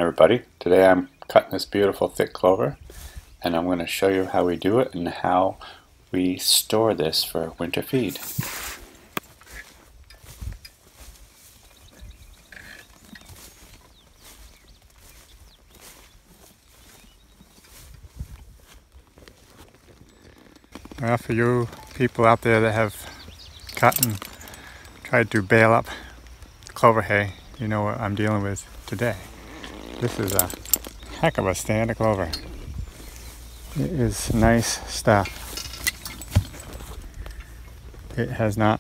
everybody. Today I'm cutting this beautiful thick clover and I'm going to show you how we do it and how we store this for winter feed. Well, for you people out there that have cut and tried to bale up clover hay, you know what I'm dealing with today. This is a heck of a stand of clover. It is nice stuff. It has not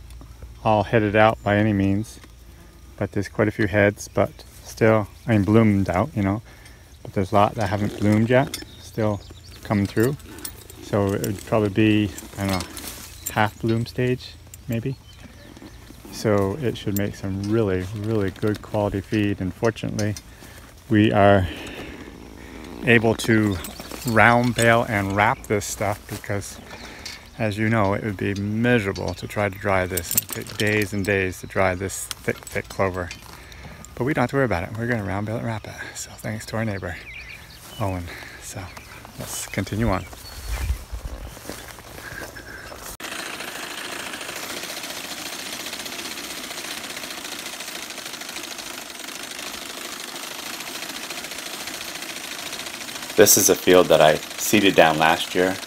all headed out by any means, but there's quite a few heads, but still, bloomed out, you know, but there's a lot that haven't bloomed yet, still coming through. So it would probably be, I don't know, half bloom stage, maybe. So it should make some really, really good quality feed. And fortunately, we are able to round bale and wrap this stuff because, as you know, it would be miserable to try to dry this. It would take days and days to dry this thick, thick clover. But we don't have to worry about it. We're going to round bale and wrap it. So thanks to our neighbor, Owen. So let's continue on. This is a field that I seeded down last year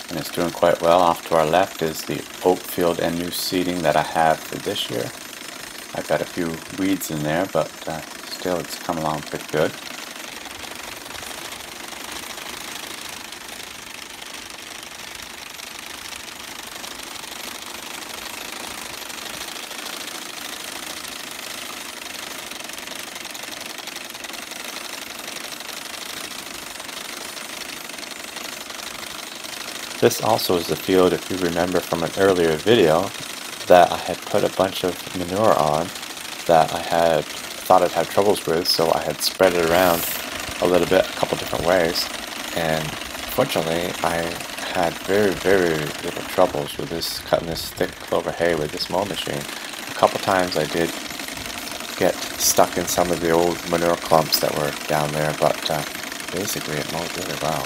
and it's doing quite well. Off to our left is the oat field and new seeding that I have for this year. I've got a few weeds in there, but still it's come along pretty good. This also is the field, if you remember from an earlier video, that I had put a bunch of manure on that I thought I'd have troubles with, so I had spread it around a little bit, a couple different ways, and fortunately I had very, very little troubles with cutting this thick clover hay with this mow machine. A couple times I did get stuck in some of the old manure clumps that were down there, but basically it mowed really well.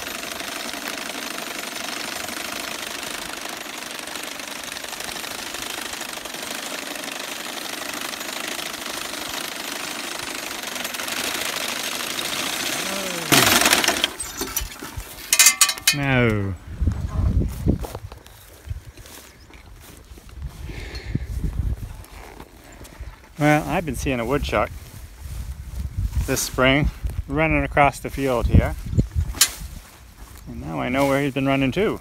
No. Well, I've been seeing a woodchuck this spring running across the field here. And now I know where he's been running to.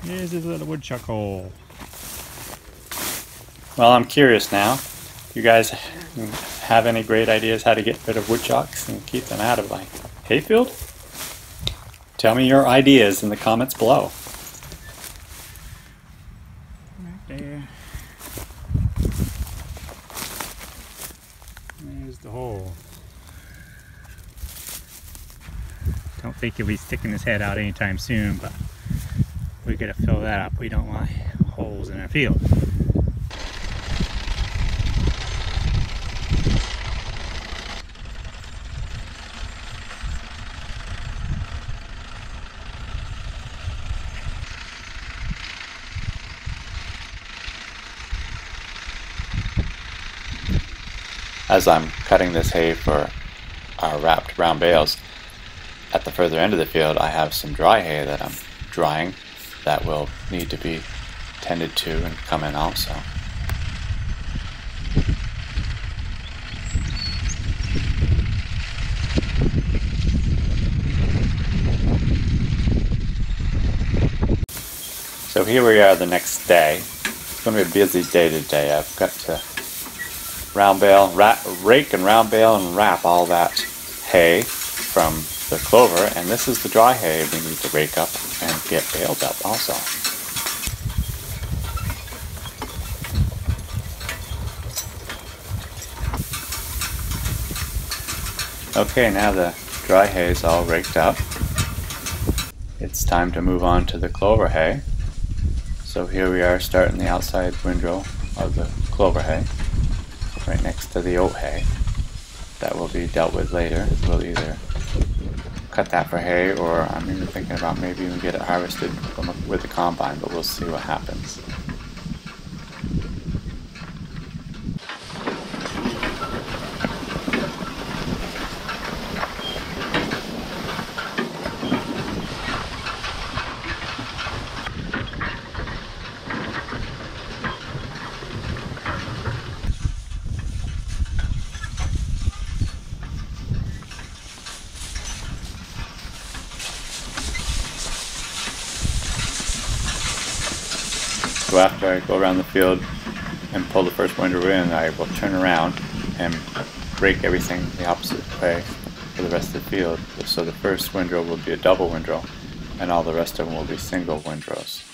Here's his little woodchuck hole. Well, I'm curious now. You guys have any great ideas how to get rid of woodchucks and keep them out of my hayfield? Tell me your ideas in the comments below. Right there. There's the hole. Don't think he'll be sticking his head out anytime soon, but we gotta fill that up. We don't want holes in our field. As I'm cutting this hay for our wrapped brown bales, at the further end of the field I have some dry hay that I'm drying that will need to be tended to and come in also. So here we are the next day. It's going to be a busy day today. I've got to round bale, rake and round bale and wrap all that hay from the clover, and this is the dry hay we need to rake up and get baled up also. Okay, now the dry hay is all raked up. It's time to move on to the clover hay. So here we are starting the outside windrow of the clover hay, right next to the oat hay. That will be dealt with later. We'll either cut that for hay, or I'm even thinking about maybe even get it harvested with the combine, but we'll see what happens. So after I go around the field and pull the first windrow in, I will turn around and rake everything the opposite way for the rest of the field. So the first windrow will be a double windrow, and all the rest of them will be single windrows.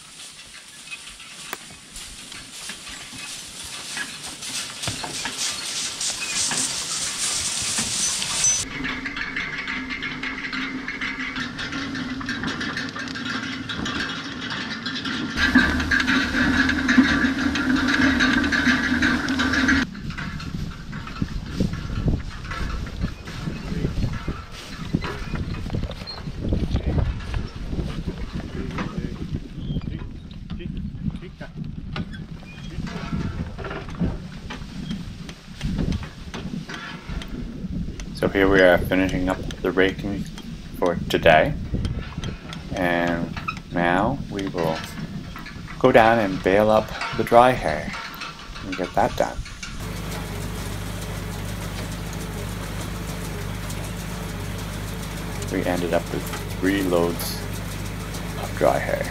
So here we are finishing up the raking for today, and now we will go down and bale up the dry hay and get that done. We ended up with 3 loads of dry hay.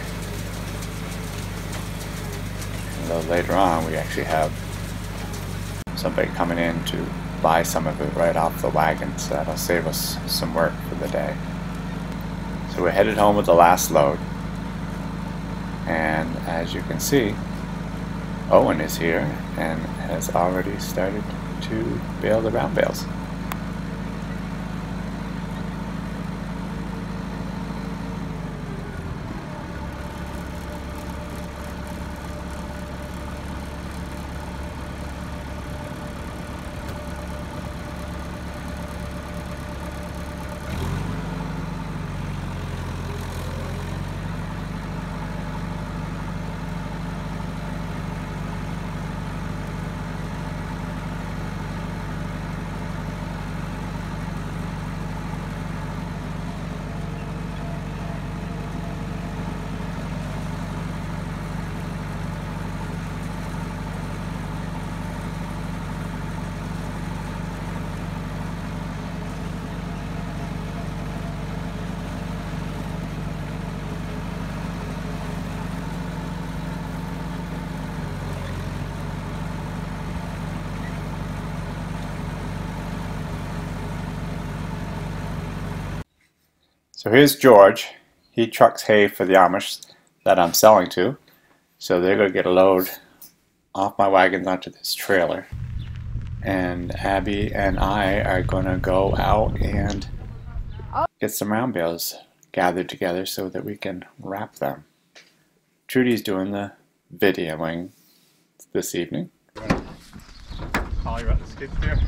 And later on we actually have somebody coming in to buy some of it right off the wagon, so that'll save us some work for the day. So we're headed home with the last load, and as you can see, Owen is here and has already started to bale the round bales. So here's George. He trucks hay for the Amish that I'm selling to. So they're going to get a load off my wagons onto this trailer. And Abby and I are going to go out and get some round bales gathered together so that we can wrap them. Trudy's doing the videoing this evening. Call you about the skid steer.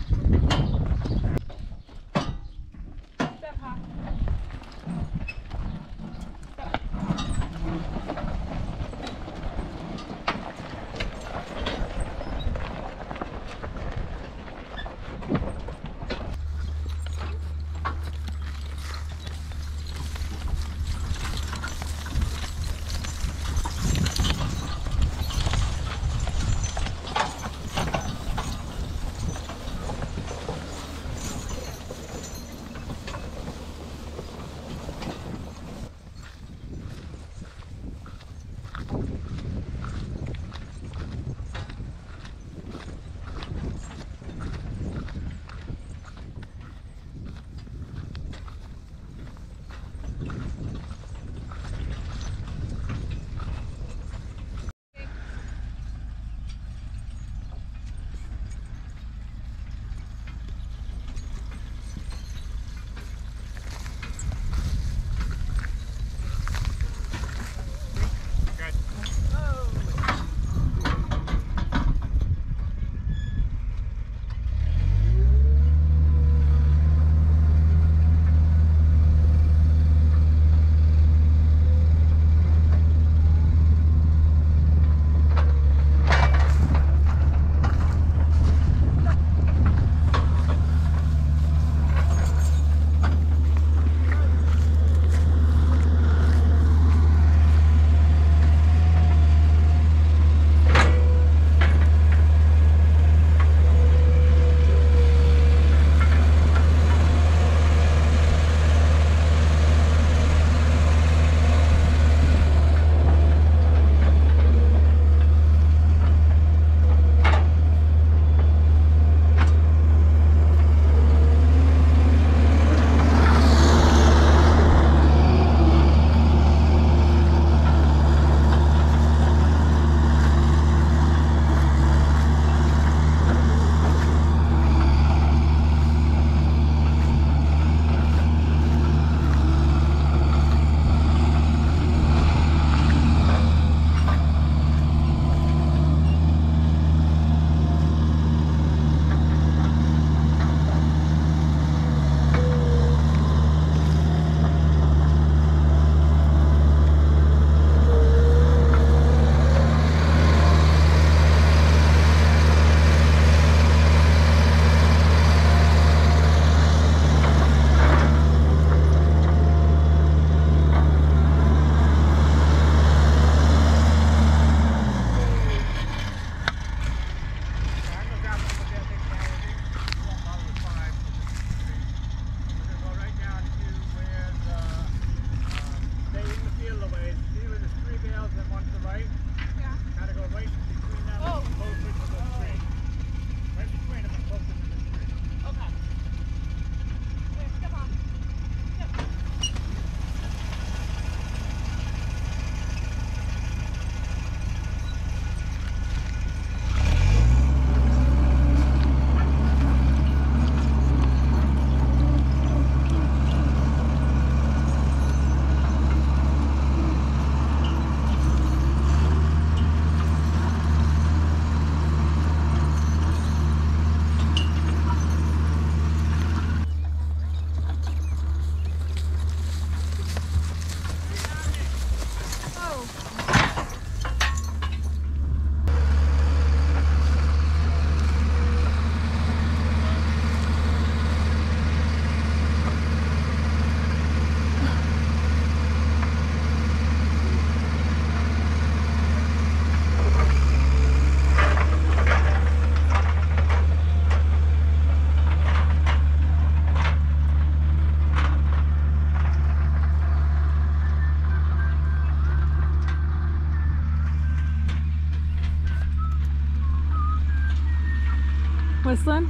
Whistling?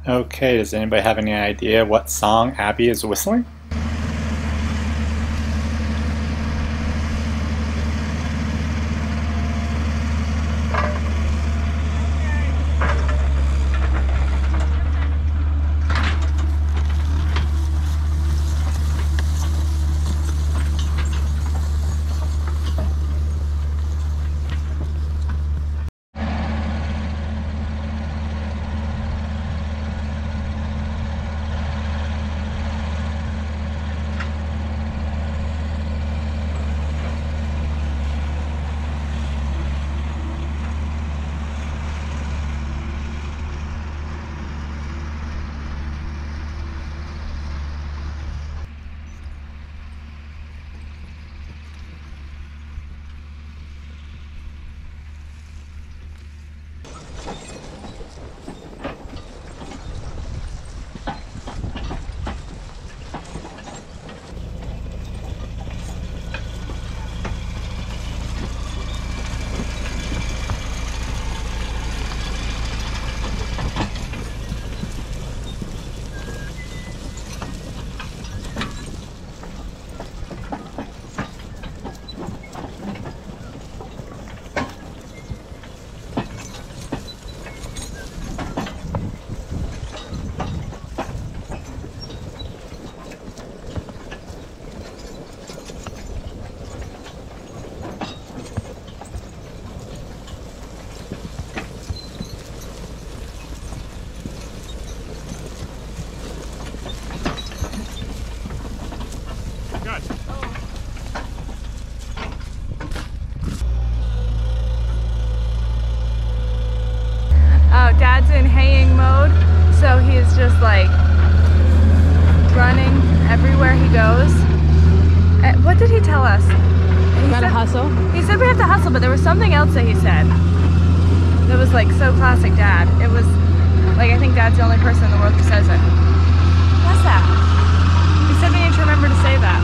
Okay, does anybody have any idea what song Abby is whistling? Dad's in haying mode, so he's just like running everywhere he goes. What did he tell us? Gotta hustle. He said we have to hustle, but there was something else that he said that was like so classic Dad. It was like, I think Dad's the only person in the world who says it. What's that? He said we need to remember to say that.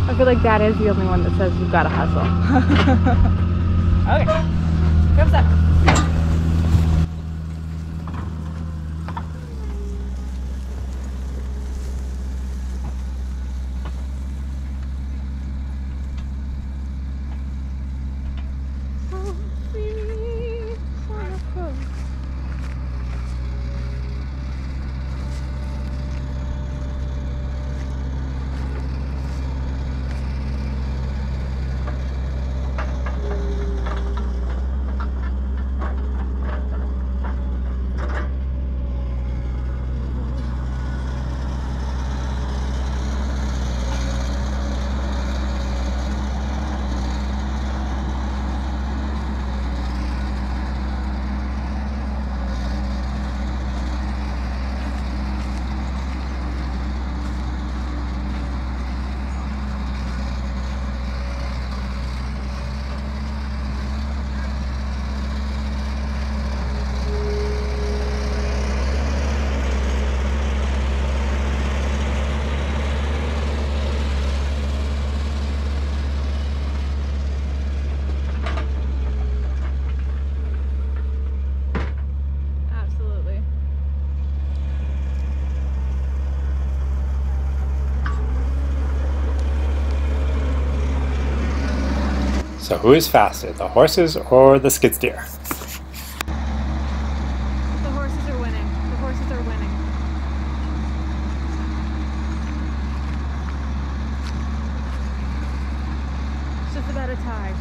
I feel like Dad is the only one that says you've gotta hustle. Okay, here comes that. So who is faster, the horses or the skid steer? The horses are winning. The horses are winning. It's just about a tie.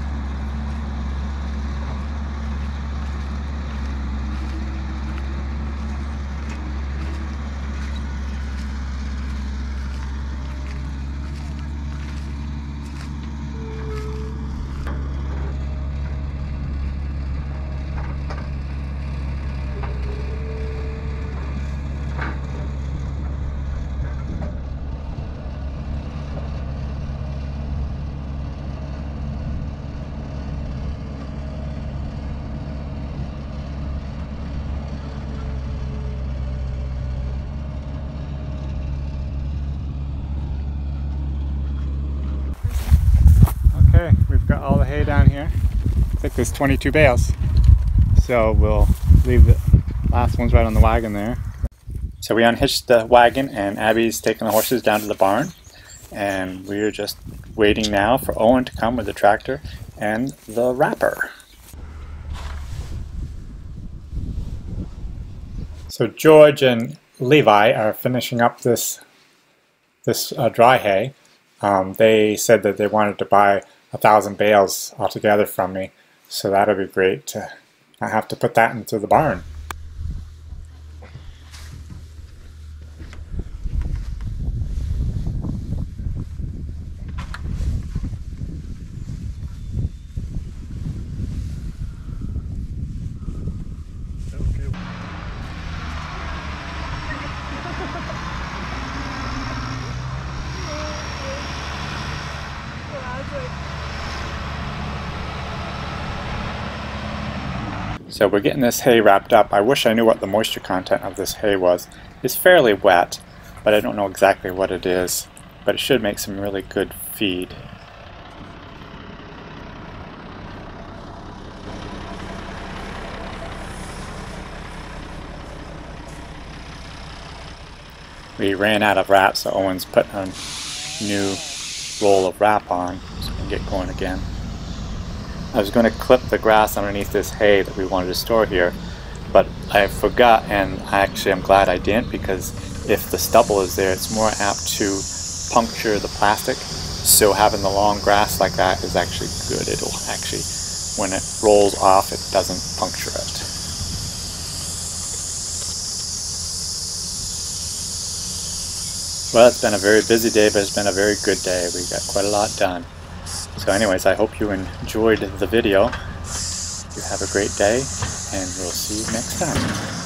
hay down here. I think there's 22 bales. So we'll leave the last ones right on the wagon there. So we unhitched the wagon and Abby's taking the horses down to the barn. And we're just waiting now for Owen to come with the tractor and the wrapper. So George and Levi are finishing up this dry hay. They said that they wanted to buy 1,000 bales altogether from me, so that'll be great to not have to put that into the barn. So we're getting this hay wrapped up. I wish I knew what the moisture content of this hay was. It's fairly wet, but I don't know exactly what it is. But it should make some really good feed. We ran out of wrap, so Owen's putting a new roll of wrap on so we can get going again. I was going to clip the grass underneath this hay that we wanted to store here, but I forgot, and I'm glad I didn't, because if the stubble is there, it's more apt to puncture the plastic. So having the long grass like that is actually good. It'll actually, when it rolls off, it doesn't puncture it. Well, it's been a very busy day, but it's been a very good day. We got quite a lot done. So anyways, I hope you enjoyed the video. You have a great day, and we'll see you next time.